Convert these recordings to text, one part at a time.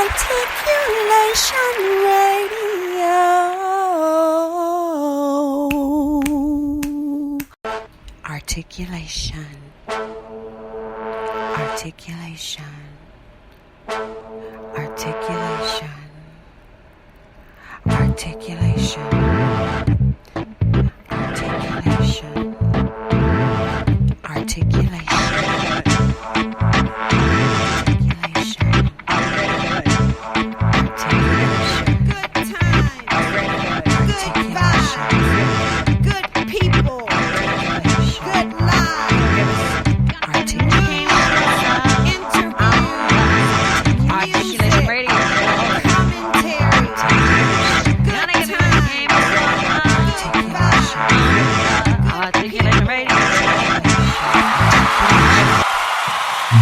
Articulation Radio. Articulation. Articulation. Articulation. Articulation. Articulation. Articulation.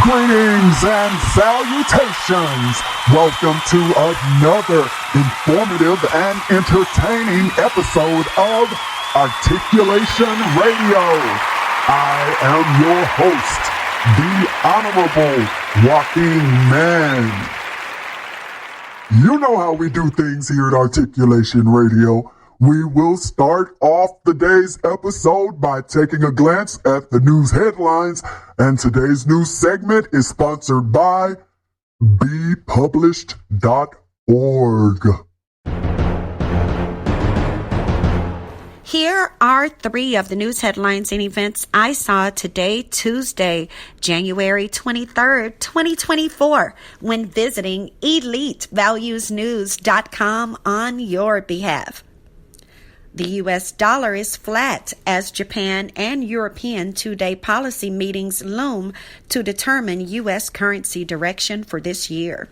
Greetings and salutations. Welcome to another informative and entertaining episode of Articulation Radio. I am your host, the Honorable Joaquin Man. You know how we do things here at Articulation Radio. We will start off the day's episode by taking a glance at the news headlines, and today's news segment is sponsored by bepublished.org. Here are three of the news headlines and events I saw today, Tuesday, January 23rd, 2024, when visiting EliteValuesNews.com on your behalf. The U.S. dollar is flat as Japan and European two-day policy meetings loom to determine U.S. currency direction for this year.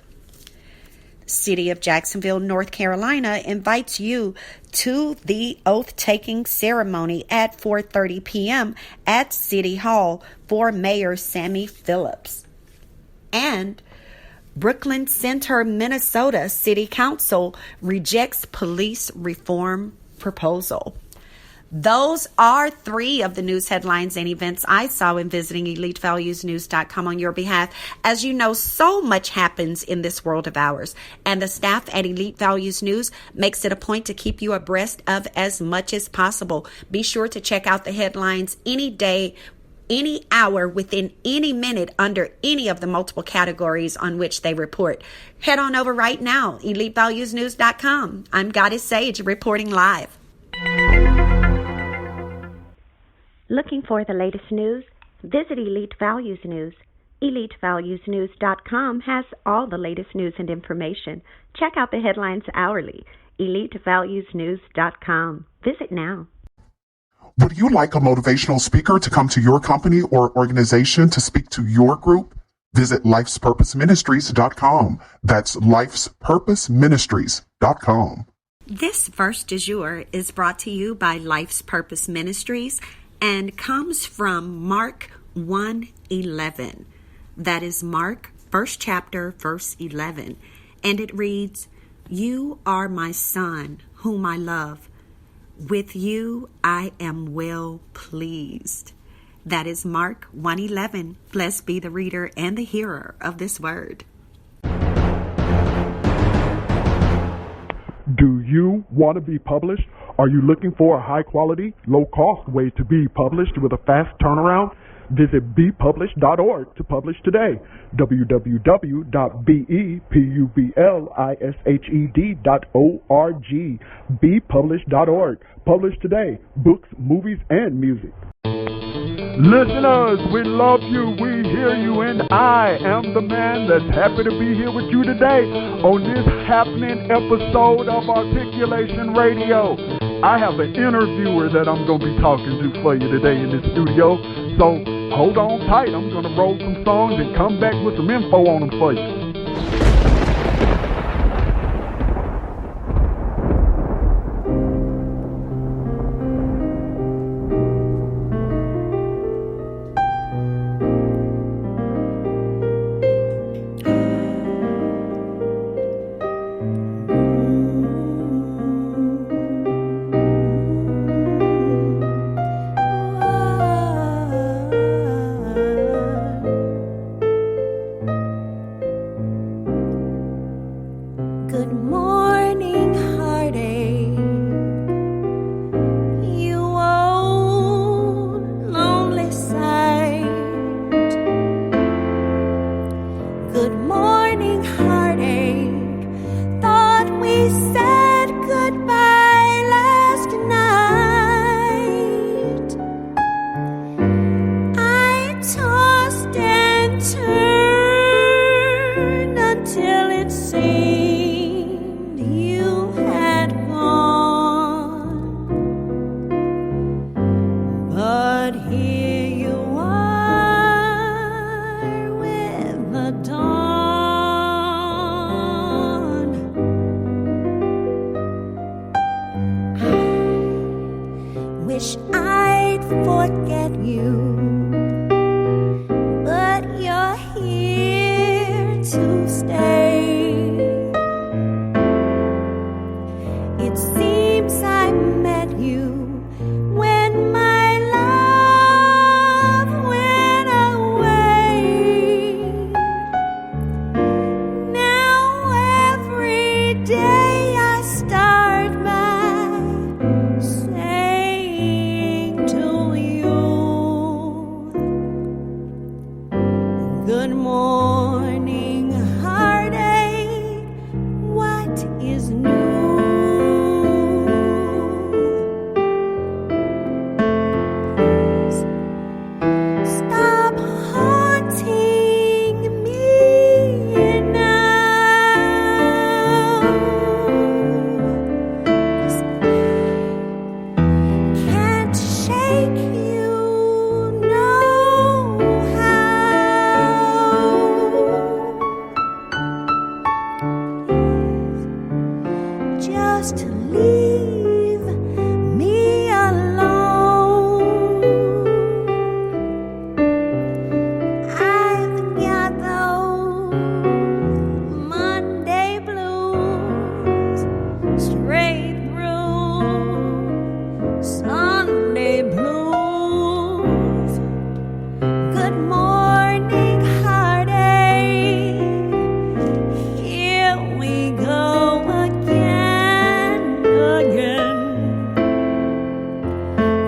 City of Jacksonville, North Carolina invites you to the oath-taking ceremony at 4:30 p.m. at City Hall for Mayor Sammy Phillips. And Brooklyn Center, Minnesota City Council rejects police reform proposal. Those are three of the news headlines and events I saw in visiting EliteValuesNews.com on your behalf. As you know, so much happens in this world of ours, and the staff at Elite Values News makes it a point to keep you abreast of as much as possible. Be sure to check out the headlines any day, any hour, within any minute under any of the multiple categories on which they report. Head on over right now, EliteValuesNews.com. I'm Goddess Sage reporting live. Looking for the latest news? Visit Elite Values News. EliteValuesNews.com has all the latest news and information. Check out the headlines hourly. EliteValuesNews.com. Visit now. Would you like a motivational speaker to come to your company or organization to speak to your group? Visit lifespurposeministries.com. That's lifespurposeministries.com. This verse du jour is brought to you by Life's Purpose Ministries and comes from Mark 1:11. That is Mark, 1st chapter, verse 11. And it reads, "You are my son, whom I love. With you I am well pleased." That is Mark 1:11. Blessed be the reader and the hearer of this word. Do you want to be published? Are you looking for a high-quality, low-cost way to be published with a fast turnaround? Visit bepublished.org to publish today. www.bepublished.org. bepublished.org. Publish today. Books, movies, and music. Listeners, we love you, we hear you, and I am the man that's happy to be here with you today on this happening episode of Articulation Radio. I have an interviewer that I'm going to be talking to for you today in the studio, so hold on tight. I'm going to roll some songs and come back with some info on them for you. Good morning, heartache. Thought we said goodbye last night. I tossed and turned until it seemed you had gone. But here you are with the dawn. Wish I'd forget you, but you're here to stay. It seems I met you when my love went away. Now every day I start by saying to you, good morning, heartache. What is new? Stop haunting me now. Can't shake you, know how. Just leave me alone. I've got those Monday blues straight through Sunday blues. Good morning, heartache. Here we go again.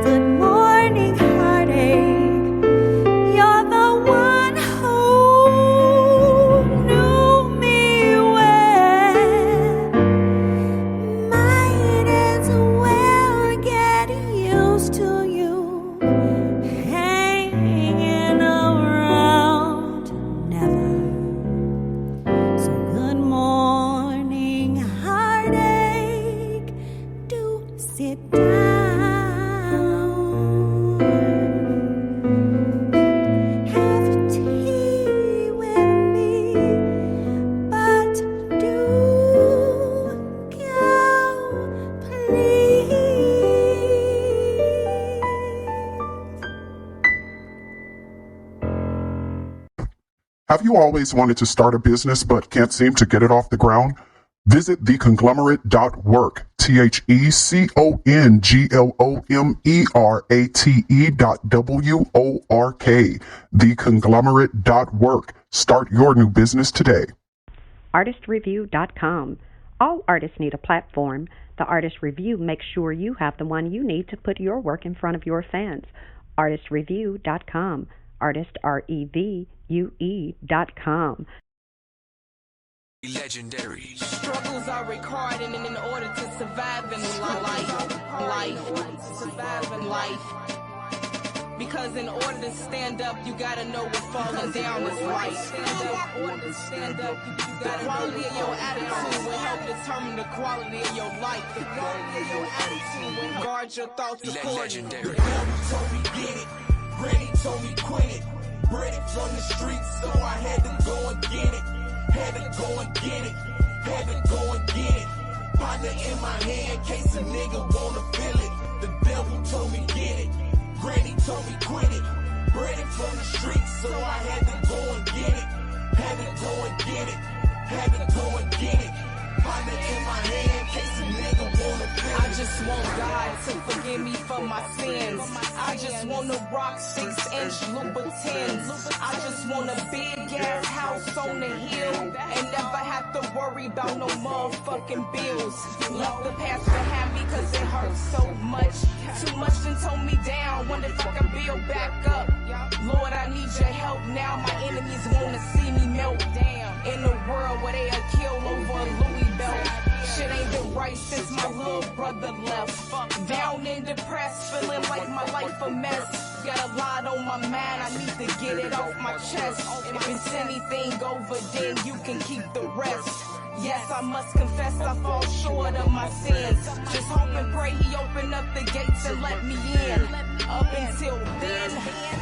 Good morning, heartache. You're the one who knew me well. Might as well get used to you hanging around. Never. So good morning, heartache. Do sit down. Have tea with me, but do go, please. Have you always wanted to start a business but can't seem to get it off the ground? Visit theconglomerate.work, theconglomerate.work, theconglomerate.work. Start your new business today. ArtistReview.com. All artists need a platform. The Artist Review makes sure you have the one you need to put your work in front of your fans. ArtistReview.com. Artist, REVUE.com. Legendary. Struggles are required in order to survive in life. Because in order to stand up, you gotta know what falling down is right. In order to stand up, you gotta the quality of your attitude will help determine the quality of your life. The quality of your attitude will guard your thoughts accordingly. Legendary. Told me get it, Granny told me quit it. Bred it from the streets, so I had to go and get it. Had to go and get it, had to go and get it. Partner in my hand, case a nigga wanna feel it. The devil told me get it, Granny told me quit it. Bred it from the streets, so I had to go and get it. Had to go and get it, had to go and get it. Partner in my hand, case a nigga wanna feel it. I just want God to forgive me for my sins. I just want to rock 6-inch Louboutins. I just want a big ass house on the hill and never have to worry about no motherfucking bills. Left the past behind me cause it hurts so much. Too much done told me down, wonder if I can build back up. Lord, I need your help now, my enemies wanna see me melt down. In a world where they'll kill over a Louis belt. Shit ain't been right since my little brother left. Down and depressed, feeling like my life a mess. Got a lot on my mind, I need to get it off my chest. If it's anything over, then you can keep the rest. Yes, I must confess I fall short of my sins. Just hope and pray he open up the gates and let me in. Up until then,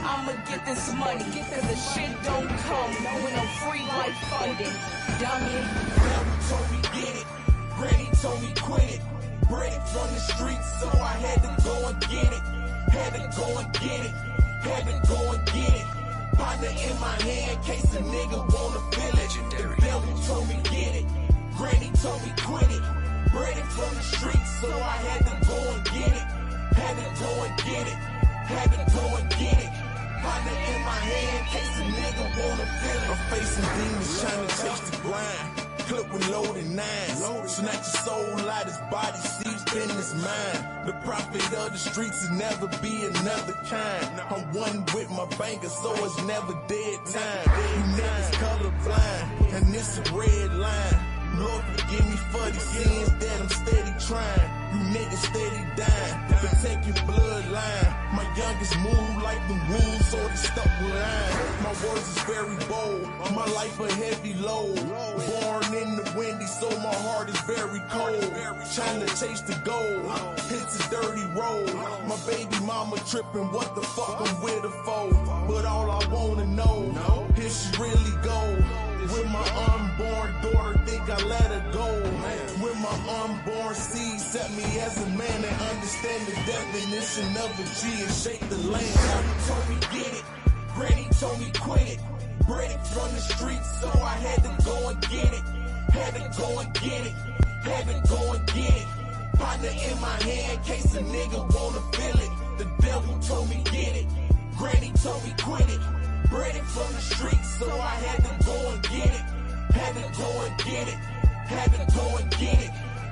I'ma get this money. Cause the shit don't come when I'm free like funding. Dummy. Mama told me get it. Granny told me quit it. Bread from the streets, so I had to go and get it. Had to go and get it. Had to go and get it. Partner in my hand, case a nigga wanna feel it. The devil told me get it. Granny told me quit it. Bread from the streets, so I had to go and get it. Had to go and get it. Had to go and get it. Partner in my hand, case a nigga wanna feel it. I'm facing demons trying to chase the grind. Clip with loaded nines. Snatch your soul out his body, seeps in his mind. The prophet of the streets will never be another kind. I'm one with my banker, so it's never dead time. You niggas colorblind, and this a red line. Lord, forgive me for the sins that I'm steady trying. You niggas steady dying, protect your bloodline. My youngest move like the wounds, so they stuck with line. My words is very bold, my life a heavy load. Born in the windy, so my heart is very cold. Trying to chase the gold, it's a dirty road. My baby mama tripping, what the fuck I'm with her for? But all I wanna know, if she really go. With my unborn daughter, think I let her go. With my unborn seed, set me as a man and understand the definition of a G and shake the land. Mama told me get it, Granny told me quit it. Bread from the streets, so I had to go and get it. Had to go and get it. Had to go and get it. Partner in my hand, case a nigga wanna feel it. The devil told me get it. Granny told me quit it. Bread from the streets, so I had to go and get it. Had to go and get it. Had to go and get it.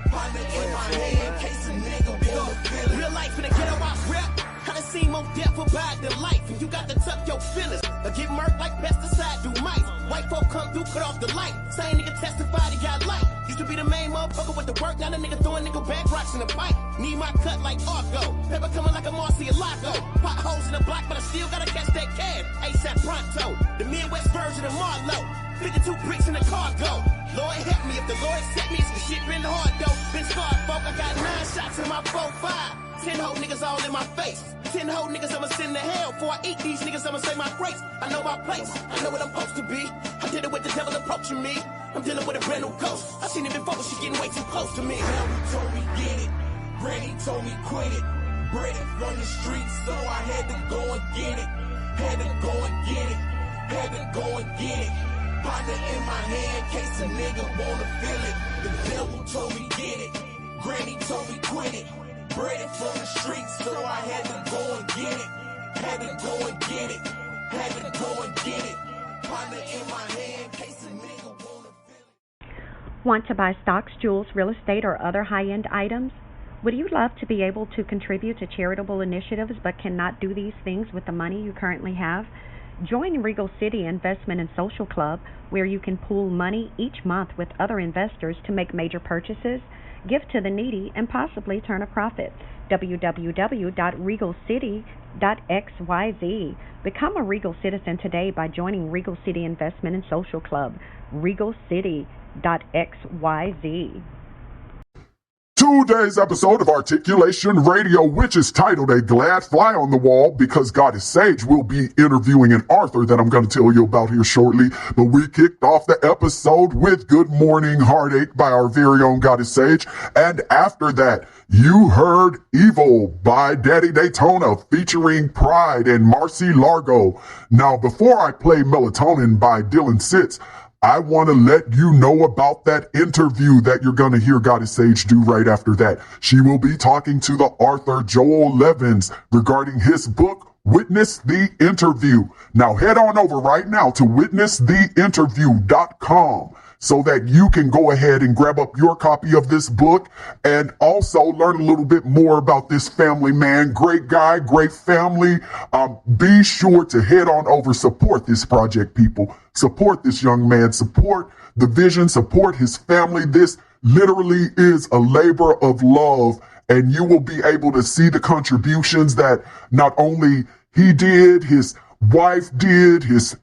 Partner in my hand, case a nigga wanna feel it. Real life in the ghetto I rap. I done seen more death about than life, and you got to tuck your feelings. Or get murked like pesticide do mice. White folk come through, cut off the light. Same nigga testified he got light. Used to be the main motherfucker with the work, now the nigga throwing nickel back rocks in the pipe. Need my cut like Argo. Paper coming like a Marcialago. Potholes in the block, but I still gotta catch that cab. ASAP pronto. The Midwest version of Marlowe. 52 bricks in the cargo. Lord help me, if the Lord set me, it's the shit been hard though. Been scarred, folk, I got 9 shots in my 4-5. 10 whole niggas all in my face. 10 whole niggas I'ma send to hell. Before I eat these niggas, I'ma say my grace. I know my place, I know what I'm supposed to be. I did it with the devil approaching me. I'm dealing with a brand new ghost. I seen it before, but she getting way too close to me. Mama told me get it, Granny told me quit it. Bread from the streets, so I had to go and get it. Had to go and get it. Had to go and get it. Partner in my hand, case a nigga wanna feel it. The devil told me get it. Granny told me quit it. Bread from the streets, so I had to go and get it. Had to go and get it. Had to go and get it. Partner in my hand, case a nigga wanna feel it. Want to buy stocks, jewels, real estate, or other high-end items? Would you love to be able to contribute to charitable initiatives but cannot do these things with the money you currently have? Join Regal City Investment and Social Club, where you can pool money each month with other investors to make major purchases, give to the needy, and possibly turn a profit. www.regalcity.xyz. Become a Regal citizen today by joining Regal City Investment and Social Club. regalcity.xyz. Today's episode of Articulation Radio, which is titled A Glad Fly on the Wall, because Goddess Sage will be interviewing an author that I'm going to tell you about here shortly. But we kicked off the episode with Good Morning Heartache by our very own Goddess Sage. And after that, you heard Evil by Daddy Daytona featuring Pride and Marcy Largo. Now, before I play Melatonin by Dylan Sitz, I want to let you know about that interview that you're going to hear Goddess Sage do right after that. She will be talking to the author Joel Leavens regarding his book, Witness the Interview. Now head on over right now to witnesstheinterview.com so that you can go ahead and grab up your copy of this book and also learn a little bit more about this family man. Great guy, great family. Be sure to head on over, support this project, people. Support this young man, support the vision, support his family. This literally is a labor of love, and you will be able to see the contributions that not only he did, his wife did, his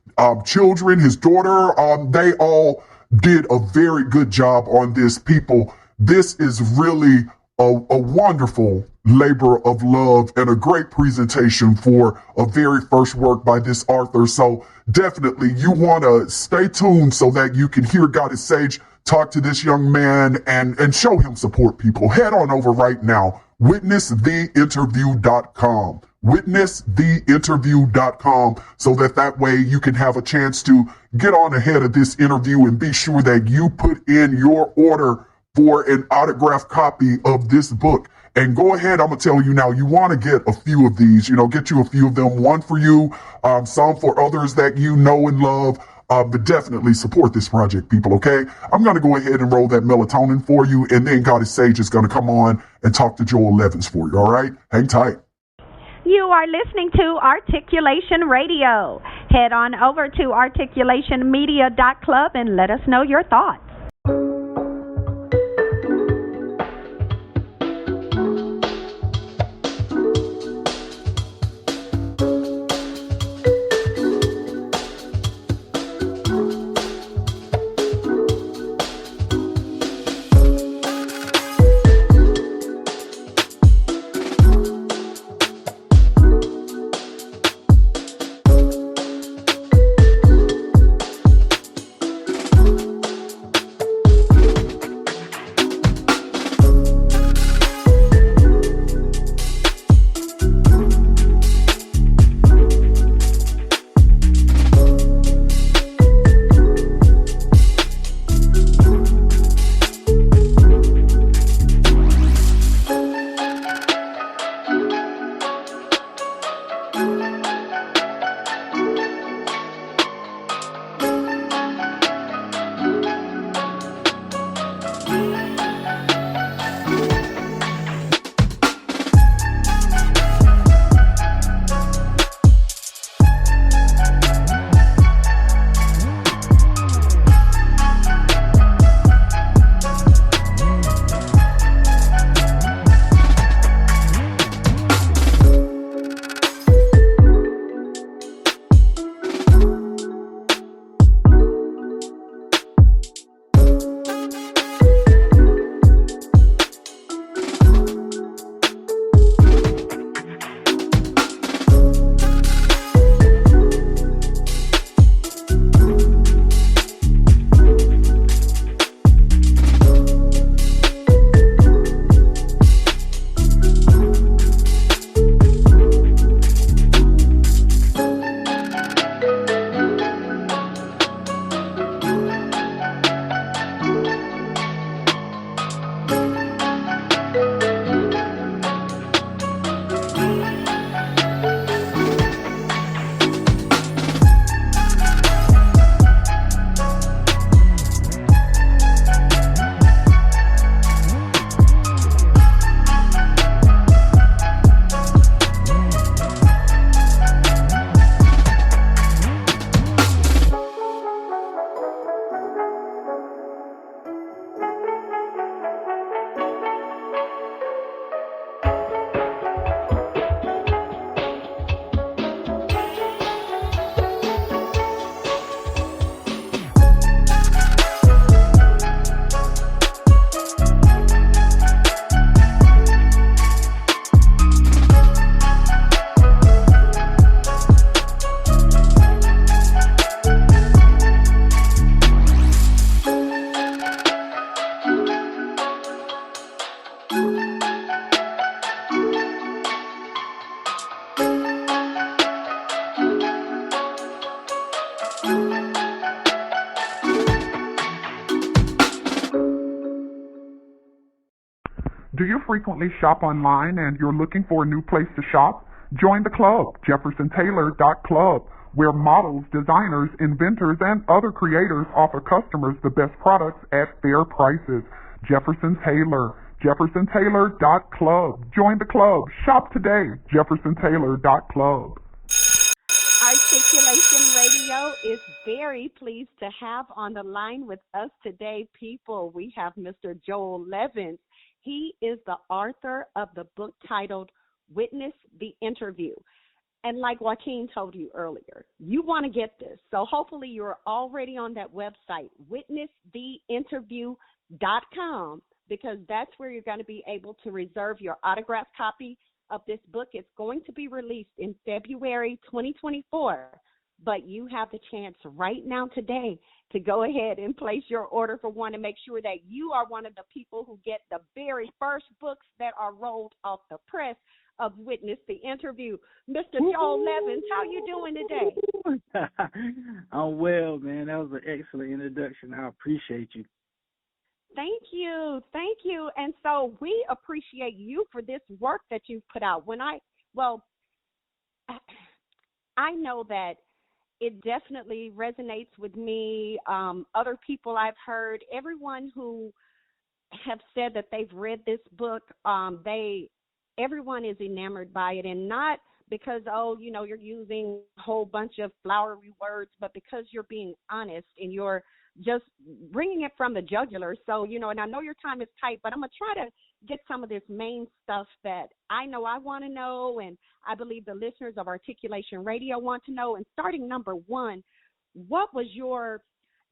children, his daughter, they all did a very good job on this, people. This is really a wonderful labor of love and a great presentation for a very first work by this author. So definitely you want to stay tuned so that you can hear Goddess Sage talk to this young man and show him support, people. Head on over right now, witnesstheinterview.com. witnesstheinterview.com so that way you can have a chance to get on ahead of this interview and be sure that you put in your order for an autographed copy of this book. And go ahead, I'm going to tell you now, you want to get a few of these, get you a few of them, one for you, some for others that you know and love, but definitely support this project, people, okay? I'm going to go ahead and roll that melatonin for you, and then Goddess Sage is going to come on and talk to Joel Leavens for you, all right? Hang tight. You are listening to Articulation Radio. Head on over to articulationmedia.club and let us know your thoughts. Do you frequently shop online and you're looking for a new place to shop? Join the club, jeffersontaylor.club, where models, designers, inventors, and other creators offer customers the best products at fair prices. Jefferson Taylor, jeffersontaylor.club. Join the club. Shop today, jeffersontaylor.club. Articulation Radio is very pleased to have on the line with us today, people. We have Mr. Joel Leavens. He is the author of the book titled Witness the Interview. And like Joaquin told you earlier, you want to get this. So hopefully you're already on that website, witnesstheinterview.com, because that's where you're going to be able to reserve your autographed copy of this book. It's going to be released in February 2024, but you have the chance right now today to go ahead and place your order for one and make sure that you are one of the people who get the very first books that are rolled off the press of Witness the Interview. Mr. Joel Leavens, how you doing today? I'm well, man. That was an excellent introduction. I appreciate you. Thank you. Thank you. And so we appreciate you for this work that you've put out. I know that it definitely resonates with me. Other people I've heard, everyone who have said that they've read this book, everyone is enamored by it, and not because, you're using a whole bunch of flowery words, but because you're being honest and you're just bringing it from the jugular. So, and I know your time is tight, but I'm going to try to get some of this main stuff that I know I want to know, and I believe the listeners of Articulation Radio want to know. And starting number one, what was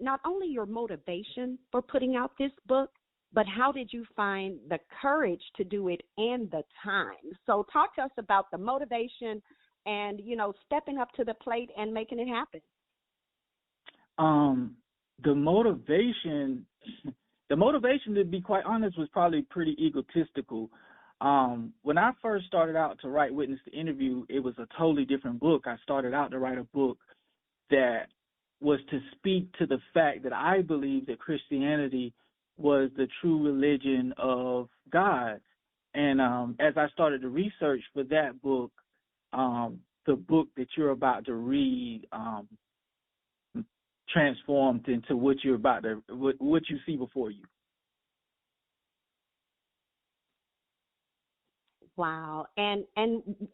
not only your motivation for putting out this book, but how did you find the courage to do it and the time? So talk to us about the motivation and, stepping up to the plate and making it happen. The motivation, to be quite honest, was probably pretty egotistical. When I first started out to write Witness the Interview, it was a totally different book. I started out to write a book that was to speak to the fact that I believe that Christianity was the true religion of God. And as I started to research for that book, the book that you're about to read transformed into what you see before you. Wow. And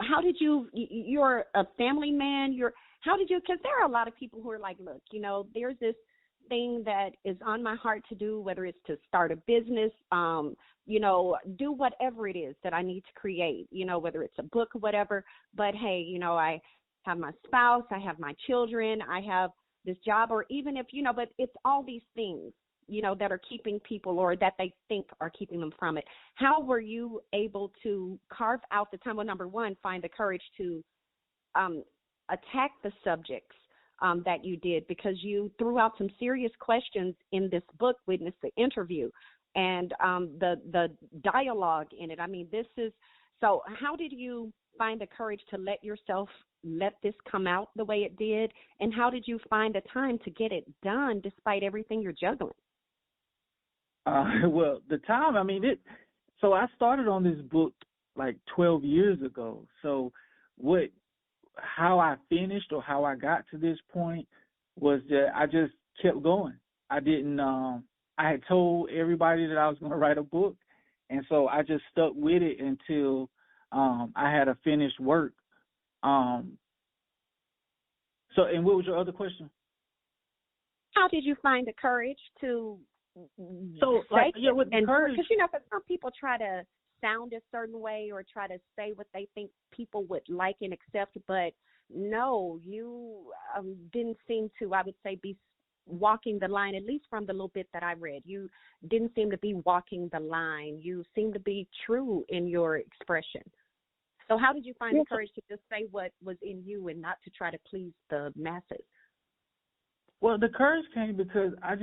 how did you're a family man, because there are a lot of people who are like, look, there's this thing that is on my heart to do, whether it's to start a business, do whatever it is that I need to create, whether it's a book or whatever. But hey, I have my spouse, I have my children, I have this job, or even if, but it's all these things, that are keeping people, or that they think are keeping them from it. How were you able to carve out the time? Well, number one, find the courage to attack the subjects that you did, because you threw out some serious questions in this book, Witness the Interview, and the dialogue in it. I mean, so how did you find the courage to let this come out the way it did, and how did you find the time to get it done despite everything you're juggling? Well, the time, so I started on this book like 12 years ago. So how I finished or how I got to this point was that I just kept going. I had told everybody that I was going to write a book, and so I just stuck with it until I had a finished work. And what was your other question? How did you find the courage to with the courage? Because, because some people try to sound a certain way or try to say what they think people would like and accept, but no, you didn't seem to, I would say, be walking the line, at least from the little bit that I read. You didn't seem to be walking the line. You seemed to be true in your expression. So how did you find the courage to just say what was in you and not to try to please the masses? Well, the courage came because I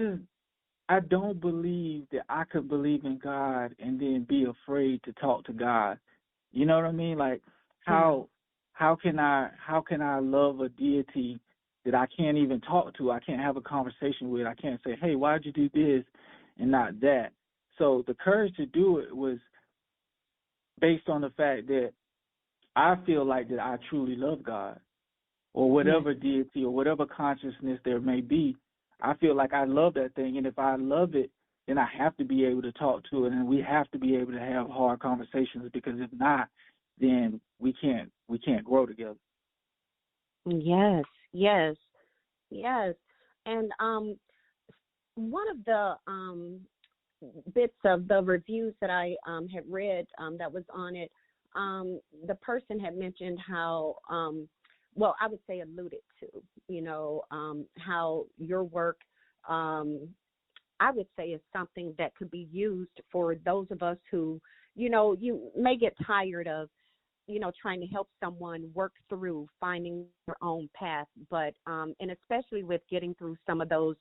don't believe that I could believe in God and then be afraid to talk to God. You know what I mean? Like how can I love a deity that I can't even talk to? I can't have a conversation with. I can't say, hey, why'd you do this and not that? So the courage to do it was based on the fact that I feel like that I truly love God or whatever deity or whatever consciousness there may be. I feel like I love that thing, and if I love it, then I have to be able to talk to it, and we have to be able to have hard conversations, because if not, then we can't grow together. Yes, yes, yes. And one of the bits of the reviews that I had read that was on it, the person had mentioned how, well, I would say alluded to, how your work, I would say, is something that could be used for those of us who, you may get tired of, trying to help someone work through finding their own path, but, and especially with getting through some of those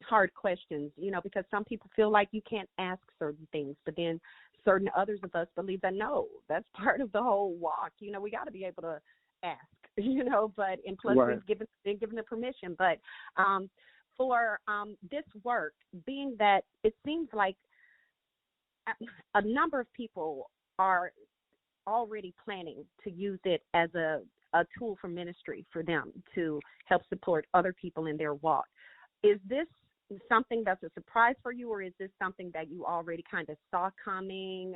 hard questions, because some people feel like you can't ask certain things, but then certain others of us believe that, no, that's part of the whole walk. We got to be able to ask, but, and plus Right. we've been given the permission, but, for this work, being that it seems like a number of people are already planning to use it as a tool for ministry for them to help support other people in their walk. Is this something that's a surprise for you, or is this something that you already kind of saw coming?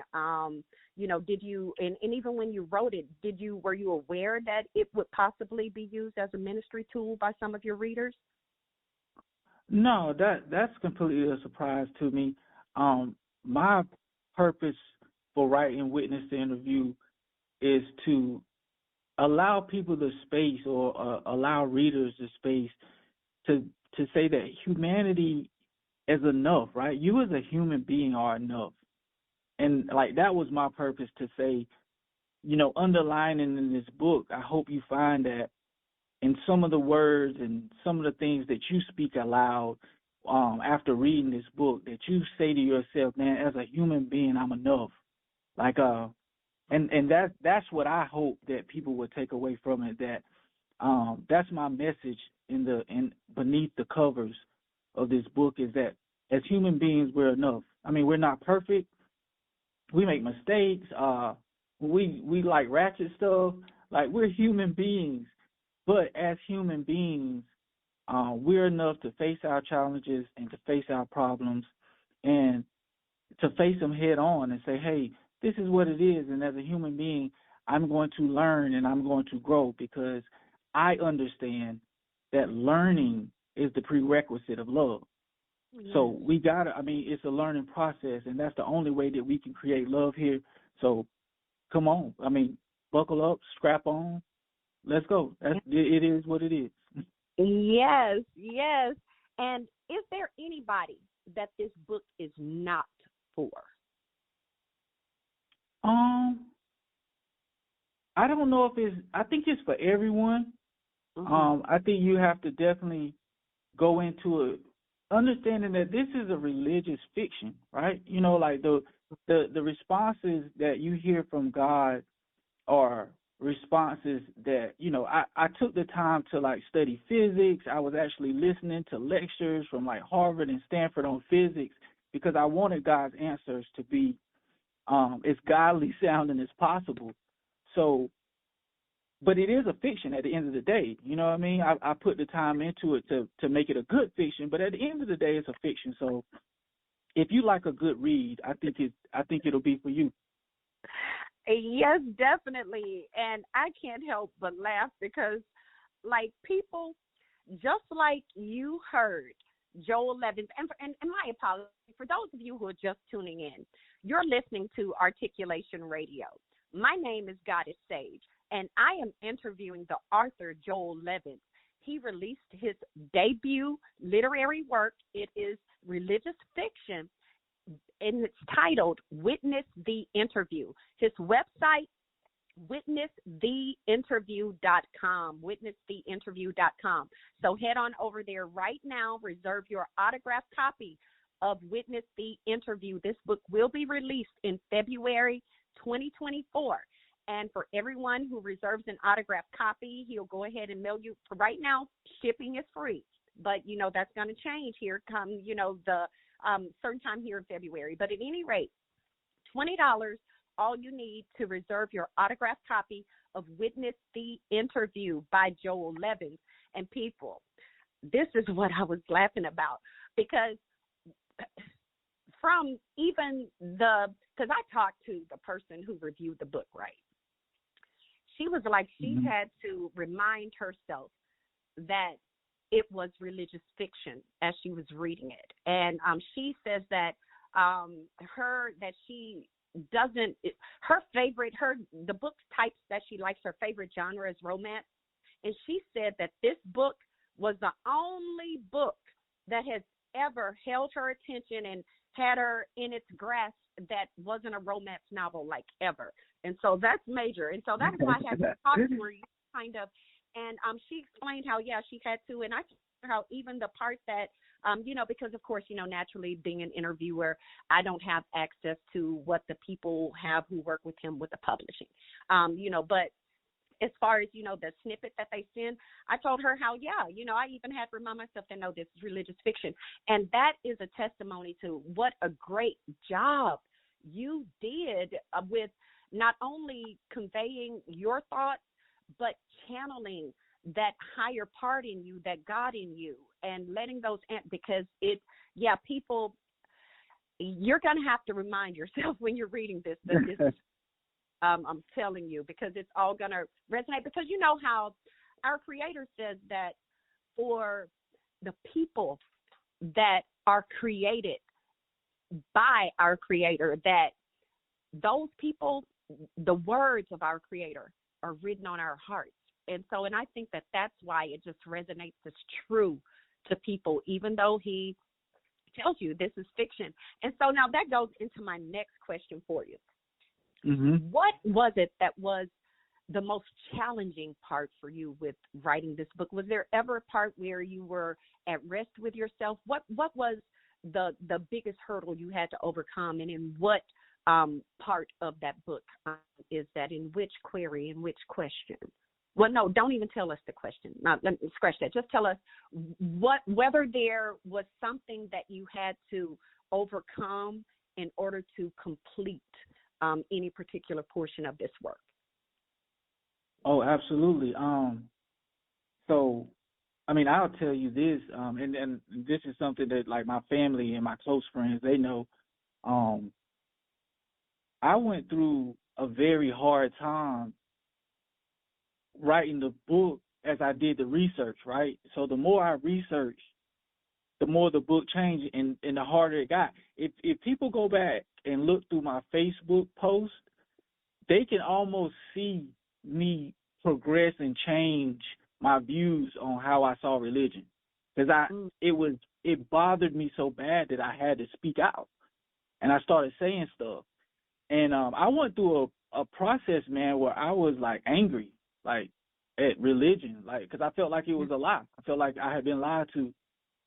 Did you, and even when you wrote it, were you aware that it would possibly be used as a ministry tool by some of your readers? No, that's completely a surprise to me. My purpose for writing Witness the Interview is to allow people the space, or allow readers the space to say that humanity is enough, right? You as a human being are enough. And like that was my purpose, to say, underlining in this book, I hope you find that in some of the words and some of the things that you speak aloud after reading this book, that you say to yourself, man, as a human being, I'm enough. Like, and that's what I hope that people would take away from it. That that's my message in beneath the covers of this book, is that as human beings, we're enough. I mean, we're not perfect. We make mistakes. We like ratchet stuff. Like, we're human beings. But as human beings, we're enough to face our challenges and to face our problems and to face them head on and say, hey, this is what it is. And as a human being, I'm going to learn and I'm going to grow, because I understand that learning is the prerequisite of love. Yes. So we got to, it's a learning process, and that's the only way that we can create love here. So come on. Buckle up, scrap on. Let's go. It is what it is. Yes, yes. And is there anybody that this book is not for? I don't know if I think it's for everyone. Mm-hmm. I think you have to definitely go into it understanding that this is a religious fiction, right? Like the responses that you hear from God are responses that, I took the time to like study physics. I was actually listening to lectures from like Harvard and Stanford on physics, because I wanted God's answers to be as godly sounding as possible. So, but it is a fiction at the end of the day. You know what I mean? I put the time into it to make it a good fiction, but at the end of the day, it's a fiction. So if you like a good read, I think it'll be for you. Yes, definitely. And I can't help but laugh, because like people, just like you heard Joel Leavens, and my apologies for those of you who are just tuning in, you're listening to Articulation Radio. My name is Goddess Sage, and I am interviewing the author Joel Leavens. He released his debut literary work. It is religious fiction, and it's titled Witness the Interview. His website, witnesstheinterview.com, witnesstheinterview.com. So head on over there right now, reserve your autographed copy of Witness the Interview. This book will be released in February 2024. And for everyone who reserves an autographed copy, he'll go ahead and mail you. For right now, shipping is free. But, that's going to change here come, the certain time here in February. But at any rate, $20, all you need to reserve your autographed copy of Witness the Interview by Joel Leavens. And people, this is what I was laughing about, because from even because I talked to the person who reviewed the book, right? She was like, she had to remind herself that it was religious fiction as she was reading it. And she says that the book types that she likes, her favorite genre is romance. And she said that this book was the only book that has ever held her attention and had her in its grasp that wasn't a romance novel, like, ever. And so that's major. And so that's why I had to talk to her, kind of. And she explained how, she had to. And I told her how even the part that, because, of course, naturally being an interviewer, I don't have access to what the people have who work with him with the publishing, but as far as, the snippet that they send, I told her how, I even had to remind myself that, no, this is religious fiction. And that is a testimony to what a great job you did with not only conveying your thoughts, but channeling that higher part in you, that God in you, and letting those, because people, you're going to have to remind yourself when you're reading this, that this is, I'm telling you, because it's all going to resonate, because you know how our Creator says that for the people that are created by our Creator, that those people, the words of our Creator are written on our hearts. And I think that that's why it just resonates as true to people, even though he tells you this is fiction. And so now that goes into my next question for you. What was it that was the most challenging part for you with writing this book? Was there ever a part where you were at rest with yourself? What was the biggest hurdle you had to overcome, and in what part of that book is that? In which query, in which question? Well, no, don't even tell us the question. No, let me scratch that. Just tell us whether there was something that you had to overcome in order to complete any particular portion of this work. Oh, absolutely. So, I mean, I'll tell you this, and this is something that, like, my family and my close friends, they know. I went through a very hard time writing the book as I did the research, right? So the more I researched, the more the book changed, and the harder it got. If people go back and look through my Facebook post, they can almost see me progress and change my views on how I saw religion, because it bothered me so bad that I had to speak out, and I started saying stuff, and I went through a process, man, where I was like angry, like, at religion, like, because I felt like it was a lie. I felt like I had been lied to,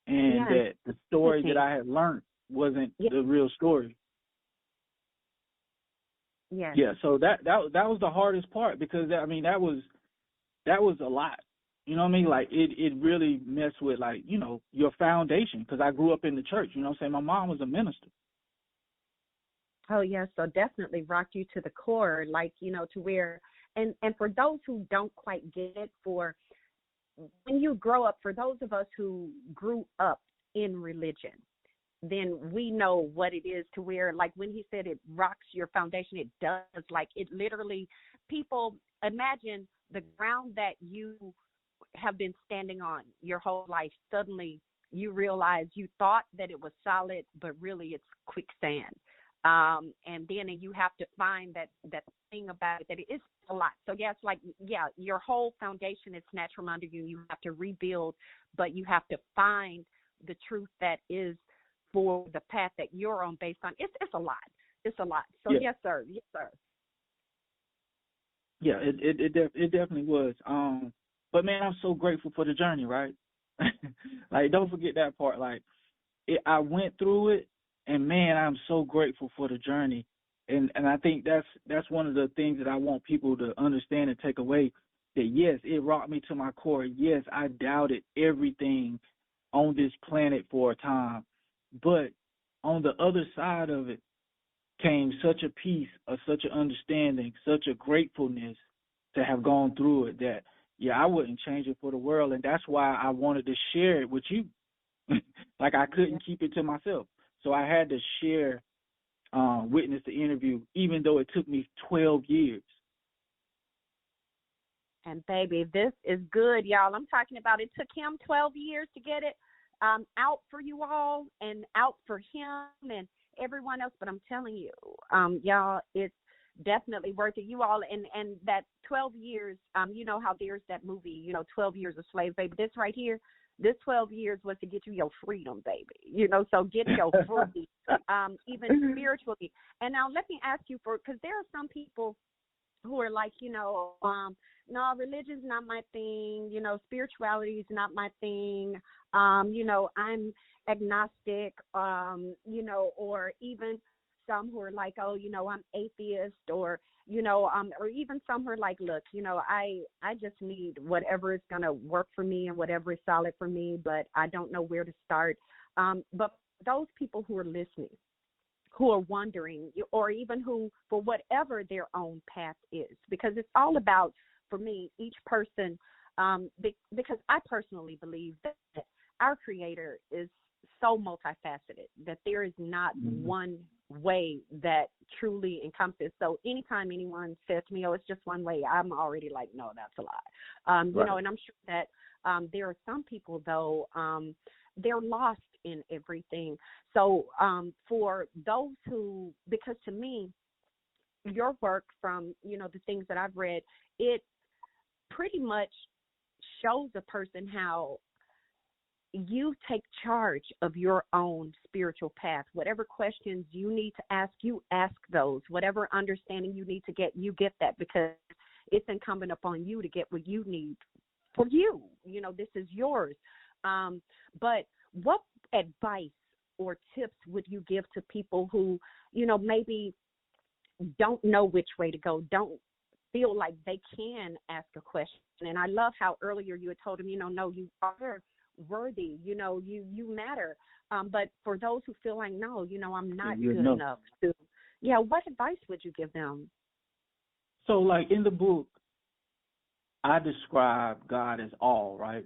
and that the story that I had learned wasn't the real story. Yeah, so that was the hardest part, because I mean that was a lot. You know what I mean? Like it really messed with, like, your foundation, because I grew up in the church. You know what I'm saying? My mom was a minister. Oh yeah, so definitely rocked you to the core, like, to where, and for those who don't quite get it, for when you grow up, for those of us who grew up in religion, then we know what it is, to where, like, when he said it rocks your foundation, it does. Like, it literally, people imagine the ground that you have been standing on your whole life. Suddenly you realize you thought that it was solid, but really it's quicksand. And then you have to find that thing about it, that it is a lot. So it's like, your whole foundation is snatched from under you. You have to rebuild, but you have to find the truth that is for the path that you're on, based on. It's a lot. It's a lot. So yes, sir. Yes, sir. Yeah, it definitely was. But man, I'm so grateful for the journey, right? Like, don't forget that part. Like, I went through it, and man, I'm so grateful for the journey. And I think that's one of the things that I want people to understand and take away, that yes, it rocked me to my core. Yes, I doubted everything on this planet for a time. But on the other side of it came such a peace, such an understanding, such a gratefulness, to have gone through it that, yeah, I wouldn't change it for the world. And that's why I wanted to share it with you. Like I couldn't keep it to myself. So I had to share, witness the interview, even though it took me 12 years. And baby, this is good, y'all. I'm talking about it took him 12 years to get it out for you all and out for him and everyone else. But I'm telling you, y'all, it's definitely worth it. You all, and that 12 years, you know how there's that movie, 12 Years a Slave, baby. This right here, this 12 years was to get you your freedom, baby. So get your freedom, even spiritually. And now let me ask you because there are some people who are like, no, religion's not my thing, spirituality is not my thing, I'm agnostic, or even some who are like, oh, I'm atheist, or, or even some who are like, look, I just need whatever is going to work for me and whatever is solid for me, but I don't know where to start. But those people who are listening, who are wondering, or even who, for whatever their own path is, because it's all about, for me, each person, because I personally believe that our Creator is so multifaceted that there is not one way that truly encompasses. So anytime anyone says to me, oh, it's just one way, I'm already like, no, that's a lie. Right. And I'm sure that there are some people, though, they're lost in everything. So for those who, because to me, your work from, the things that I've read, it pretty much shows a person how you take charge of your own spiritual path. Whatever questions you need to ask, you ask those. Whatever understanding you need to get, you get that, because it's incumbent upon you to get what you need for you. This is yours. But what advice or tips would you give to people who, maybe don't know which way to go, don't feel like they can ask a question? And I love how earlier you had told them, no, you are worthy, you matter. But for those who feel like, no, I'm not good enough to, what advice would you give them? So like in the book, I describe God as all, right?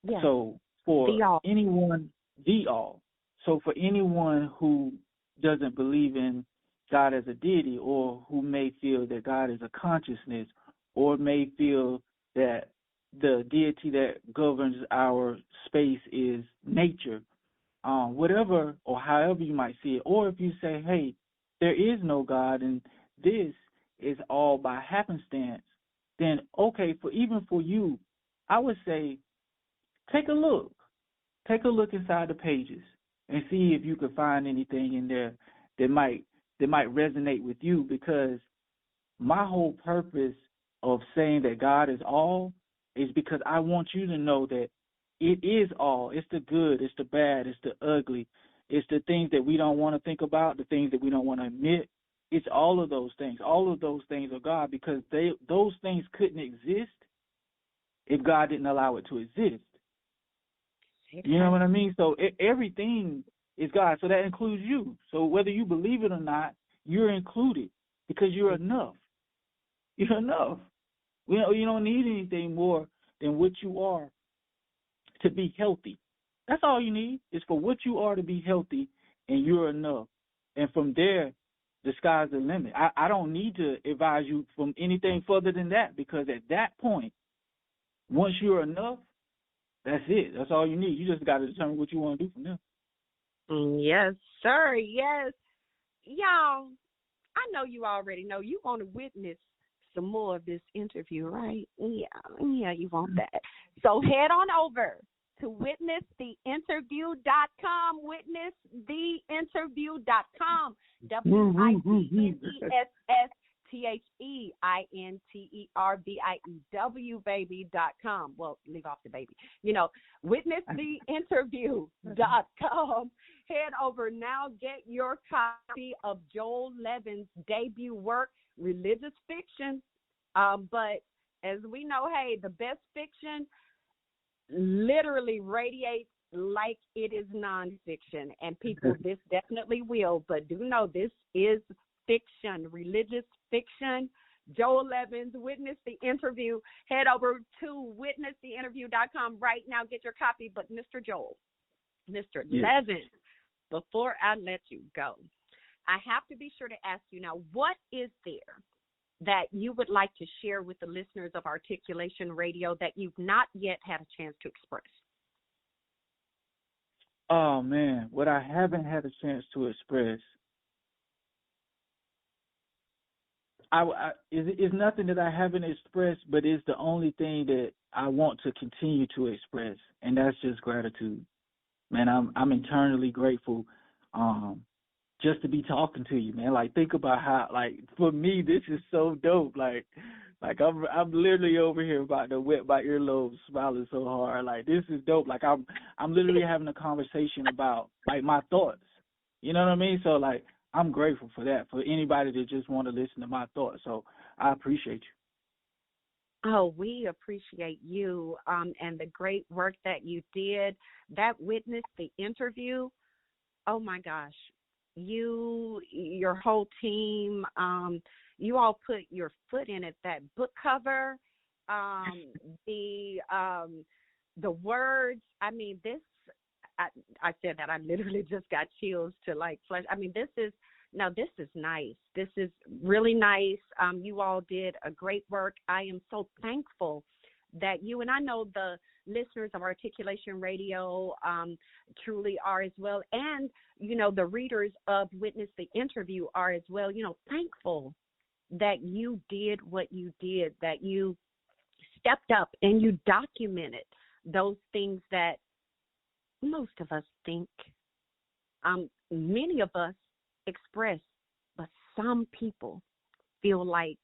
Yeah. So for anyone, the all. So for anyone who doesn't believe in God as a deity, or who may feel that God is a consciousness, or may feel that the deity that governs our space is nature, whatever or however you might see it, or if you say, hey, there is no God and this is all by happenstance, then okay, even for you, I would say take a look inside the pages and see if you could find anything in there that might resonate with you, because my whole purpose of saying that God is all is because I want you to know that it is all. It's the good, it's the bad, it's the ugly, it's the things that we don't want to think about, the things that we don't want to admit. It's all of those things. All of those things are God, because those things couldn't exist if God didn't allow it to exist. You know what I mean? So everything is God. So that includes you. So whether you believe it or not, you're included, because you're enough. You're enough. You don't need anything more than what you are to be healthy. That's all you need, is for what you are to be healthy, and you're enough. And from there, the sky's the limit. I don't need to advise you from anything further than that, because at that point, once you're enough, that's it. That's all you need. You just got to determine what you want to do from there. Yes, sir. Yes. Y'all, I know you already know you want to witness some more of this interview, right? Yeah, you want that. So head on over to witnesstheinterview.com, witnesstheinterview.com, WITNESSTHEINTERVIEW, baby.com. Well, leave off the baby. Witnesstheinterview.com. Head over now, get your copy of Joel Leavens' debut work, Religious Fiction. But as we know, hey, the best fiction literally radiates like it is nonfiction. And people, this definitely will, but do know this is fiction, religious fiction. Joel Leavens, Witness the Interview. Head over to witnesstheinterview.com right now. Get your copy. But Mr. Joel, Mr. Leavens, before I let you go, I have to be sure to ask you now, what is there that you would like to share with the listeners of Articulation Radio that you've not yet had a chance to express? Oh, man, what I haven't had a chance to express, it's nothing that I haven't expressed, but it's the only thing that I want to continue to express, and that's just gratitude. Man, I'm eternally grateful just to be talking to you, man. Like, think about how, like, for me, this is so dope. Like I'm literally over here about to wet my earlobes, smiling so hard. Like, this is dope. Like, I'm literally having a conversation about, like, my thoughts. You know what I mean? So, like, I'm grateful for that, for anybody that just want to listen to my thoughts. So I appreciate you. Oh, we appreciate you and the great work that you did. That Witness the Interview, oh, my gosh. Your whole team, you all put your foot in it. That book cover, the words. I mean, this. I said that I literally just got chills to like flesh. I mean, this is nice. This is really nice. You all did a great work. I am so thankful that you, and I know the listeners of Articulation Radio truly are as well, and, you know, the readers of Witness the Interview are as well, you know, thankful that you did what you did, that you stepped up and you documented those things that most of us think, many of us express, but some people feel like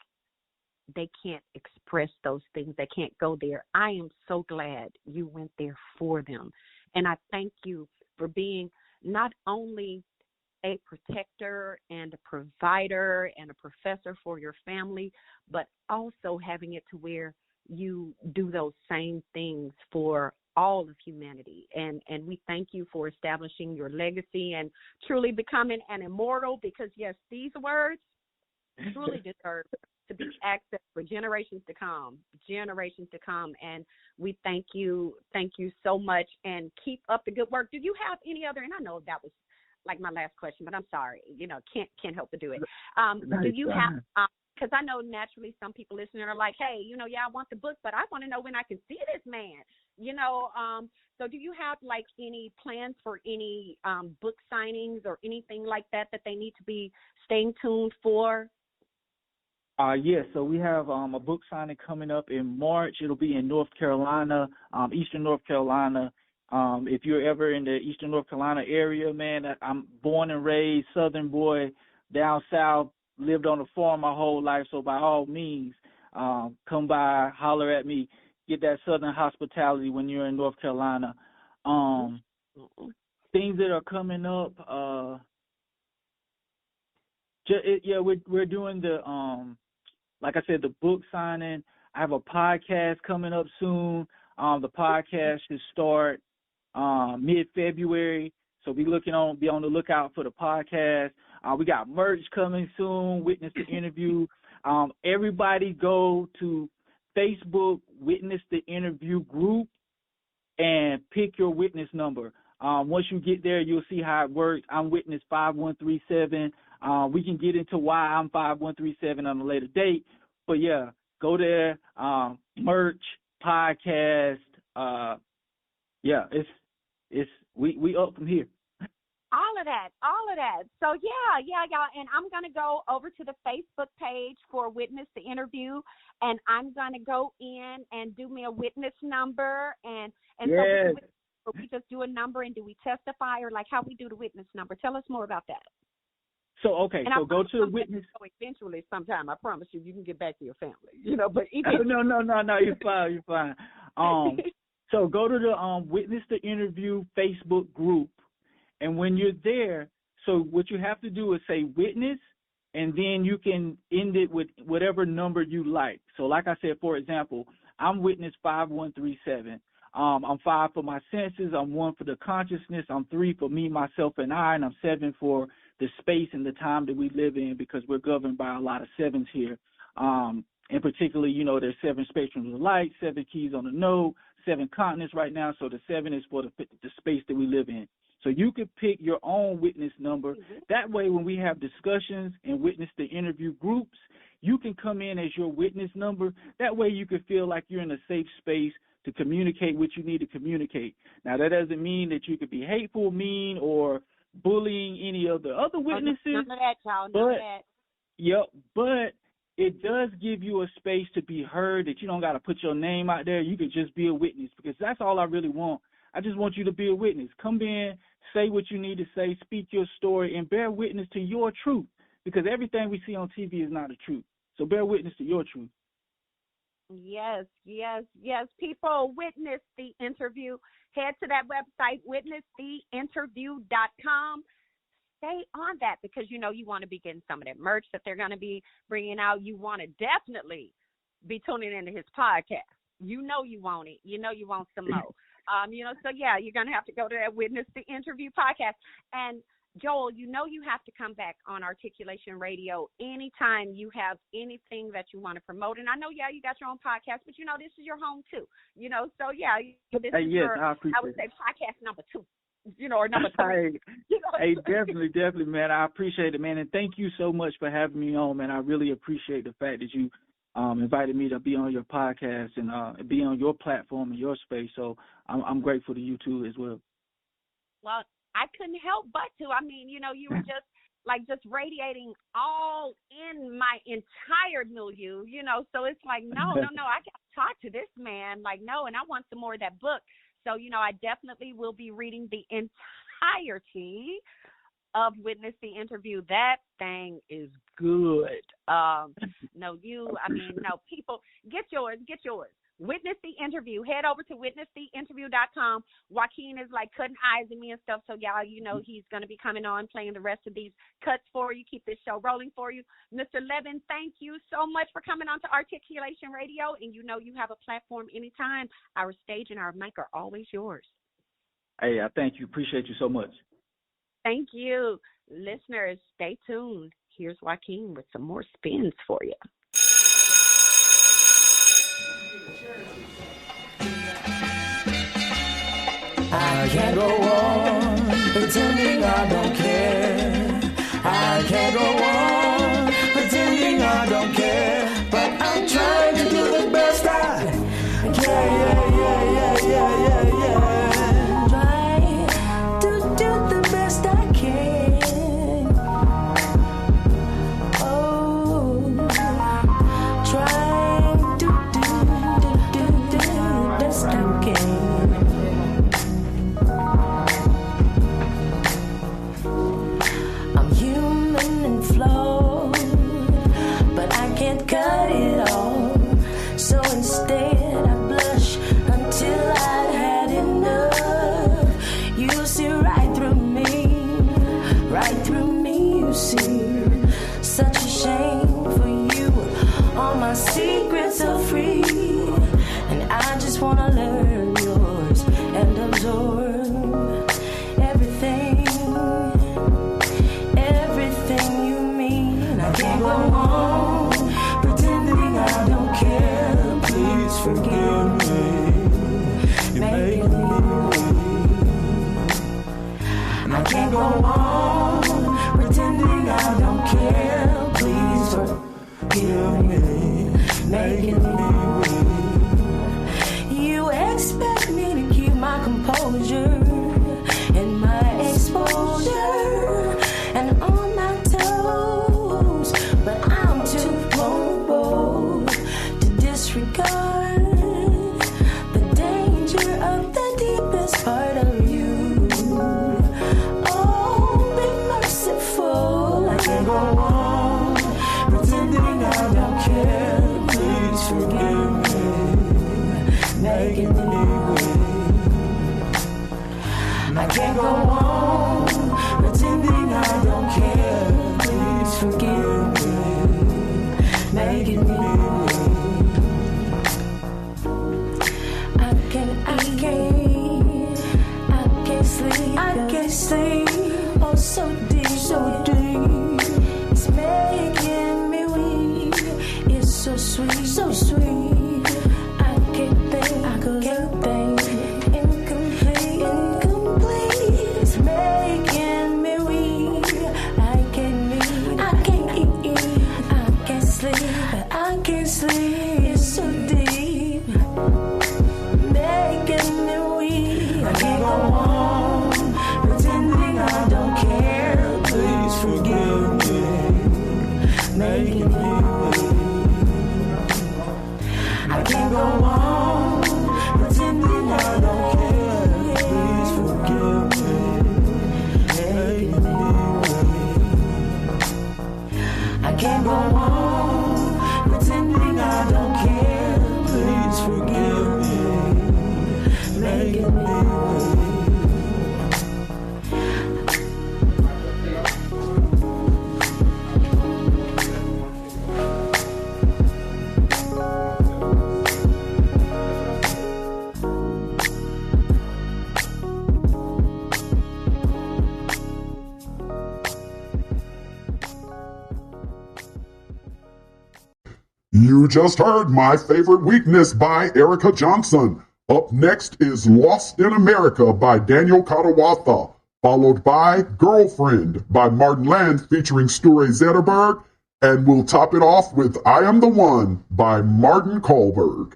they can't express those things. They can't go there. I am so glad you went there for them. And I thank you for being not only a protector and a provider and a professor for your family, but also having it to where you do those same things for all of humanity. And we thank you for establishing your legacy and truly becoming an immortal, because, yes, these words truly deserve to be accessed for generations to come. And we thank you so much, and keep up the good work. Do you have any other, and I know that was like my last question, but I'm sorry, you know, can't help but do it. Do you have, because I know naturally some people listening are like, hey, you know, yeah, I want the book, but I want to know when I can see this man, you know. So do you have like any plans for any book signings or anything like that they need to be staying tuned for? Yes, so we have a book signing coming up in March. It'll be in North Carolina, Eastern North Carolina. If you're ever in the Eastern North Carolina area, man, I'm born and raised Southern boy, down south, lived on a farm my whole life. So by all means, come by, holler at me, get that Southern hospitality when you're in North Carolina. Things that are coming up, we're doing the like I said, the book signing. I have a podcast coming up soon. The podcast should start mid-February, so be on the lookout for the podcast. We got merch coming soon, Witness the Interview. Everybody go to Facebook, Witness the Interview group, and pick your witness number. Once you get there, you'll see how it works. I'm Witness 5137. We can get into why I'm 5137 on a later date. But, yeah, go there, merch, podcast. We up from here. All of that. So, yeah, y'all. And I'm going to go over to the Facebook page for Witness the Interview, and I'm going to go in and do me a witness number. And yes. So we just do a number, and do we testify, or like how we do the witness number? Tell us more about that. So, okay, so go to the witness. Eventually, sometime, I promise you can get back to your family, you know, but No, you're fine. So go to the Witness the Interview Facebook group, and when you're there, so what you have to do is say witness, and then you can end it with whatever number you like. So like I said, for example, I'm Witness 5137. I'm 5 for my senses, I'm 1 for the consciousness, I'm 3 for me, myself, and I, and I'm 7 for the space and the time that we live in, because we're governed by a lot of 7s here. In particular, you know, there's 7 spectrums of light, 7 keys on the node, 7 continents right now. So the 7 is for the space that we live in. So you could pick your own witness number. That way, when we have discussions and witness the interview groups, you can come in as your witness number. That way you can feel like you're in a safe space to communicate what you need to communicate. Now, that doesn't mean that you could be hateful, mean, or bullying any of the other witnesses. None of that, y'all. None of that. Yep, but it does give you a space to be heard, that you don't got to put your name out there. You can just be a witness, because that's all I really want. I just want you to be a witness. Come in, say what you need to say, speak your story, and bear witness to your truth, because everything we see on TV is not the truth. So bear witness to your truth. Yes. People, witness the interview. Head to that website, witnesstheinterview.com. Stay on that, because you know you want to be getting some of that merch that they're going to be bringing out. You want to definitely be tuning into his podcast. You know you want it. You know you want some more. So yeah, you're going to have to go to that Witness the Interview podcast. And Joel, you know you have to come back on Articulation Radio anytime you have anything that you want to promote. And I know, yeah, you got your own podcast, but you know this is your home too. You know, so yeah, this is your, I would say, podcast number 2. You know, or number 3. Hey, definitely, man. I appreciate it, man. And thank you so much for having me on, man. I really appreciate the fact that you invited me to be on your podcast and be on your platform and your space. So I'm grateful to you, too, as well. Well, I couldn't help but to. I mean, you know, you were just radiating all in my entire milieu, you know. So it's like, no, I got to talk to this man. Like, no, and I want some more of that book. So, you know, I definitely will be reading the entirety of Witness the Interview. That thing is good. People, get yours. Witness the Interview. Head over to witnesstheinterview.com. Joaquin is like cutting eyes at me and stuff, so y'all, you know, he's going to be coming on, playing the rest of these cuts for you, keep this show rolling for you. Mr. Leavens, thank you so much for coming on to Articulation Radio, and you know you have a platform anytime. Our stage and our mic are always yours. Hey, I thank you. Appreciate you so much. Thank you. Listeners, stay tuned. Here's Joaquin with some more spins for you. I can't go on pretending I don't care. I can't go on pretending I don't care. But I'm trying to do the best I can. Try to do the best I can. Oh, trying to do the best I can. Cut it all, so instead I blush until I've had enough. You see right through me, you see. Such a shame for you, all my secrets are free, and I just wanna learn yours and absorb everything you mean. I can't go on I don't care, please forgive me. You're making me weak. I can't go on pretending I don't care, please forgive me. Making me weak. You expect me to keep my composure and my exposure and on my toes, but I'm too vulnerable to disregard the danger of the deepest part of you. Oh, be merciful. I can't go on pretending I don't care. Please forgive me, making me weak. I can't go on pretending I don't care. Please forgive me, making me weak. I can't sleep, oh so deep, it's making me weak, it's forgive me, making me wait. I can't go on pretending I don't care. Please forgive me, making me wait. I can't go on pretending I don't care. Please forgive me, making me wait. You just heard My Favorite Weakness by Erica Johnson. Up next is Lost in America by Daniel Katawatha, followed by Girlfriend by Martin Land featuring Sture Zetterberg, and we'll top it off with I Am the One by Martin Kohlberg.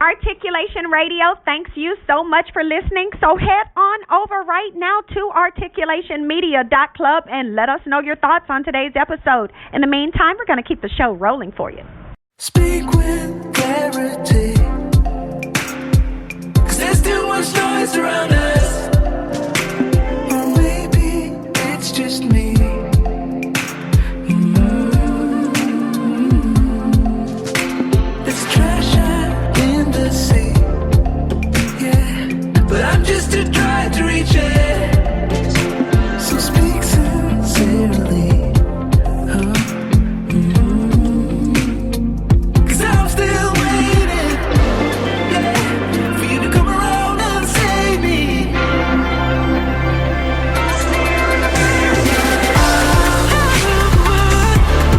Articulation Radio, thanks you so much for listening. So head on over right now to articulationmedia.club and let us know your thoughts on today's episode. In the meantime, we're going to keep the show rolling for you. Speak with clarity, 'cause there's too much noise around us. Or maybe it's just me. There's trash in the sea, yeah, but I'm just too dry to reach it. So speak sincerely. I'm still waiting, yeah, for you to come around and save me.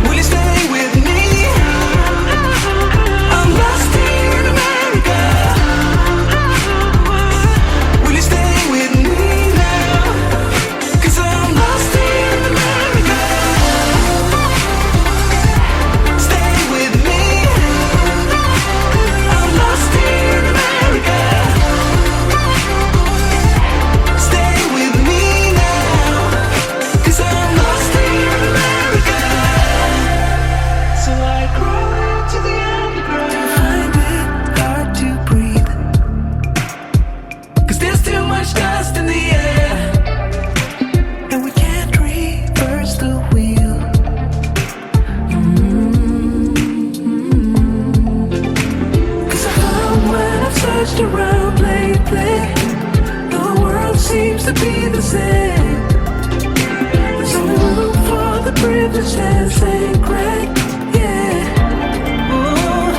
Will you stay with me? I'm lost in America. Will you stay with me now? 'Cause I'm lost in America. Stay with me. I'm lost in America. Stay with me now, 'cause I'm lost in America. So I crawl into the underground to find it hard to breathe, 'cause there's too much dust in the air, and we can't reverse the wheel. Cause I found when I've searched around lately, the world seems to be the same. There's only room for the privileged and sacred, yeah. Ooh,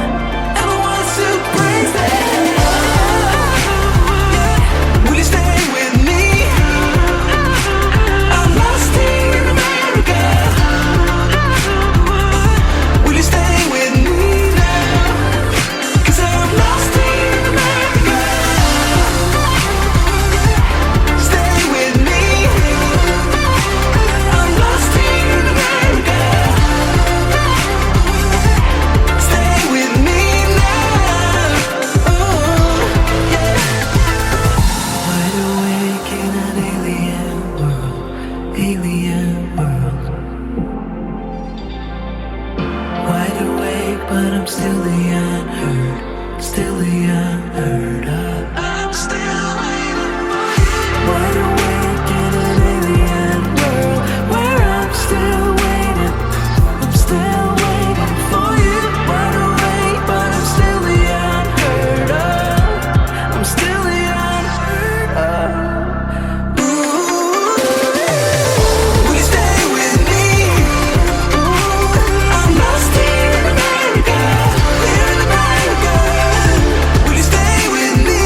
and the ones who praise them. Will you stay with me? I'm lost in America. Will you stay with me now? 'Cause I'm lost in America. Stay with me. I'm lost in America. Stay with me now. Oh, yeah. Wide awake in an alien world, alien world. Wide awake, but I'm still the unheard, still the unheard of. I'm still waiting for you. Wide awake in an alien world, where I'm still waiting, I'm still waiting for you. Wide awake, but I'm still the unheard of, I'm still the unheard of. Will you stay with me? I'm lost in America. We're in America. Will you stay with me?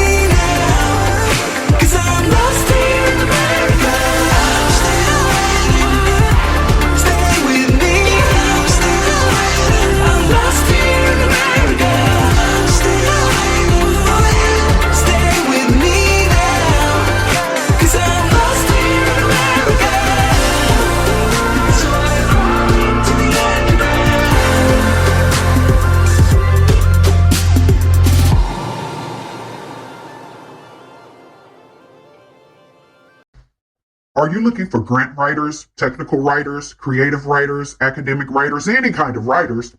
Are you looking for grant writers, technical writers, creative writers, academic writers, any kind of writers?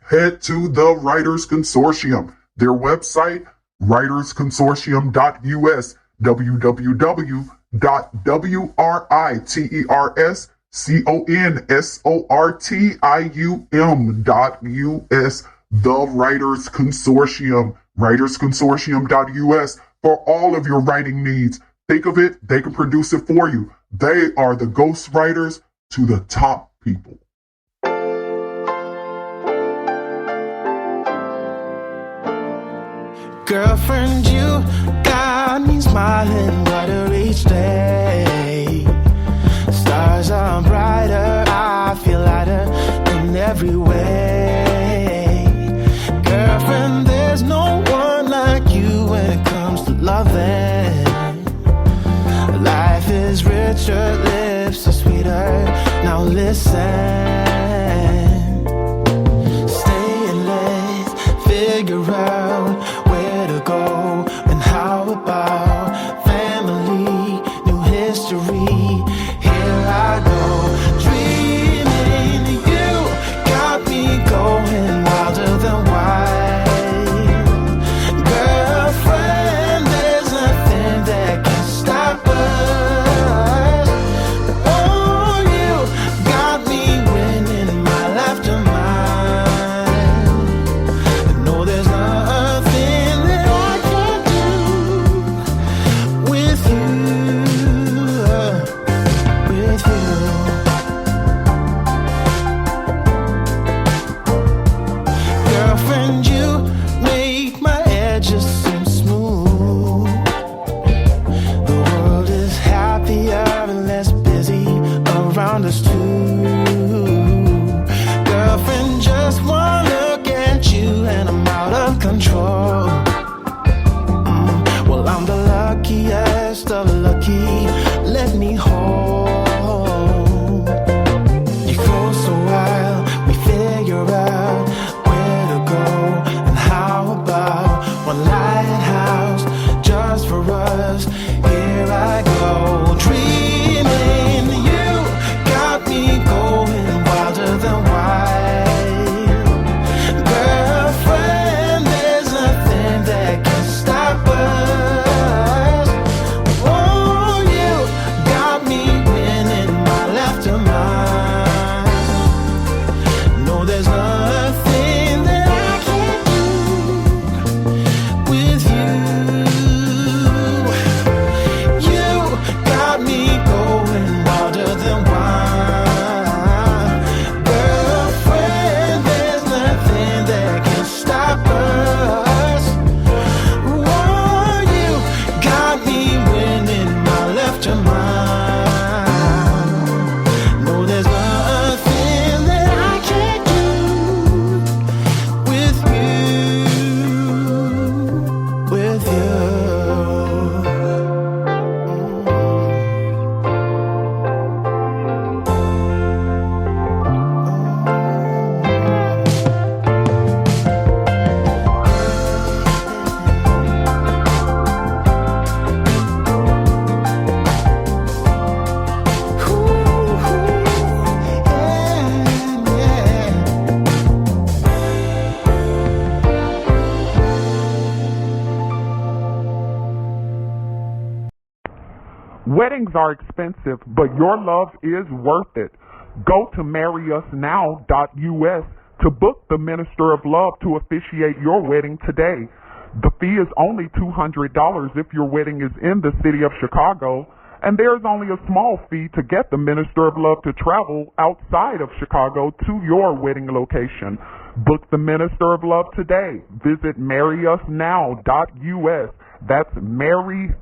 Head to the Writers Consortium. Their website, writersconsortium.us, www.writersconsortium.us, the Writers Consortium, writersconsortium.us, for all of your writing needs. Think of it, they can produce it for you. They are the ghost writers to the top people. Girlfriend, you got me smiling brighter each day. Stars are brighter, I feel lighter in every way. Girlfriend, there's no one like you when it comes to loving. Life is richer, lips are sweeter. Now listen, stay and let's figure out where to go and how about family, new history. Here I go, dreaming. You got me going wilder than wild. Girlfriend, there's nothing that can stop us. Oh, you got me winning my laughter mind. I know there's nothing that I can't do with you, with you. Girlfriend, you make my edges seem smooth. The world is happier and less busy around us too. Girlfriend, just one look at you and I'm out of control. Well, I'm the luckiest of the lucky. Let me hold you close a while. We figure out where to go and how about one lighthouse just for us. Here I go, dreaming. You got me going wilder than wild. Girlfriend, there's nothing that can stop us. Oh, you got me winning my laughter mind. No, there's nothing that I can't do with you. You got me going wilder than wild. Girlfriend, there's nothing that can stop us. Oh, you got me winning my laughter mind. No, there's nothing that I can't do with you, with you. Weddings are expensive, but your love is worth it. Go to marryusnow.us to book the Minister of Love to officiate your wedding today. The fee is only $200 if your wedding is in the city of Chicago, and there's only a small fee to get the Minister of Love to travel outside of Chicago to your wedding location. Book the Minister of Love today. Visit marryusnow.us. That's marryusnow.us.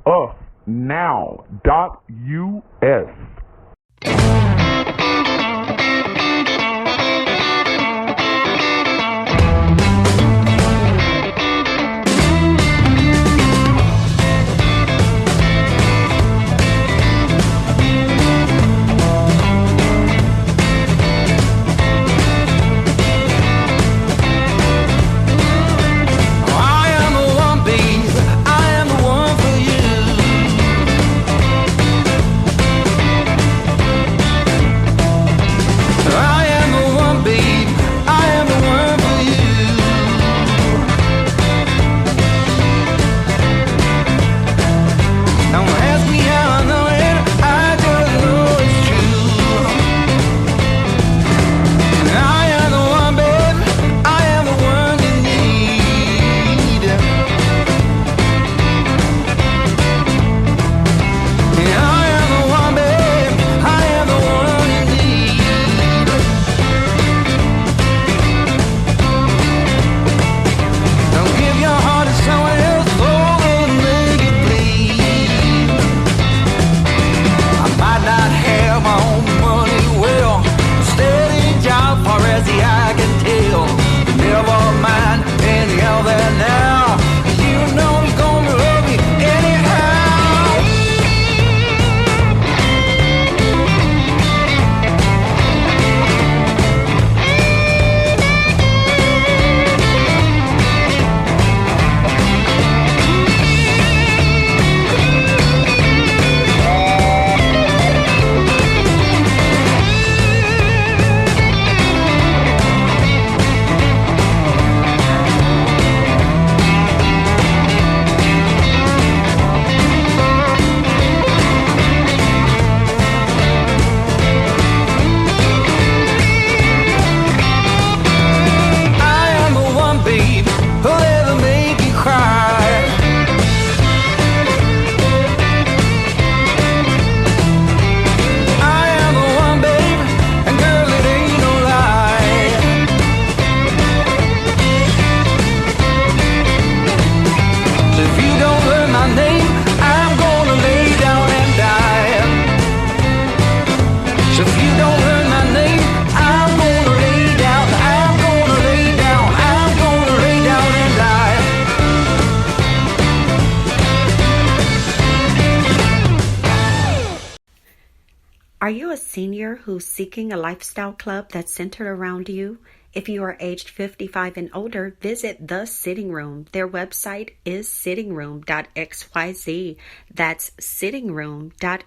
a senior who's seeking a lifestyle club that's centered around you? If you are aged 55 and older, visit The Sitting Room. Their website is sittingroom.xyz. That's sittingroom.xyz.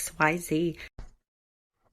sittingroom.xyz.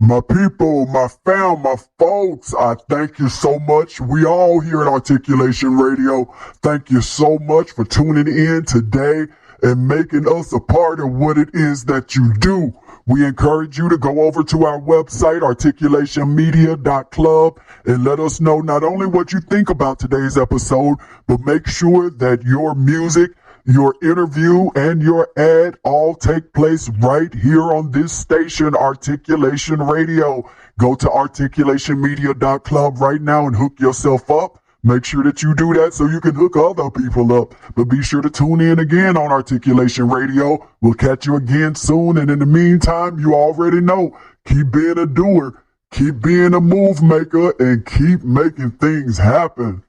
My people, my fam, my folks, I thank you so much. We all here at Articulation Radio, thank you so much for tuning in today and making us a part of what it is that you do. We encourage you to go over to our website, articulationmedia.club, and let us know not only what you think about today's episode, but make sure that your music, your interview, and your ad all take place right here on this station, Articulation Radio. Go to articulationmedia.club right now and hook yourself up. Make sure that you do that so you can hook other people up. But be sure to tune in again on Articulation Radio. We'll catch you again soon. And in the meantime, you already know, keep being a doer, keep being a move maker, and keep making things happen.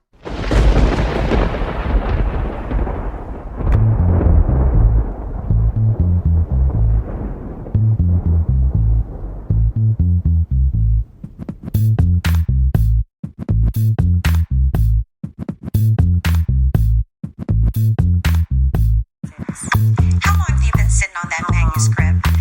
How long have you been sitting on that manuscript?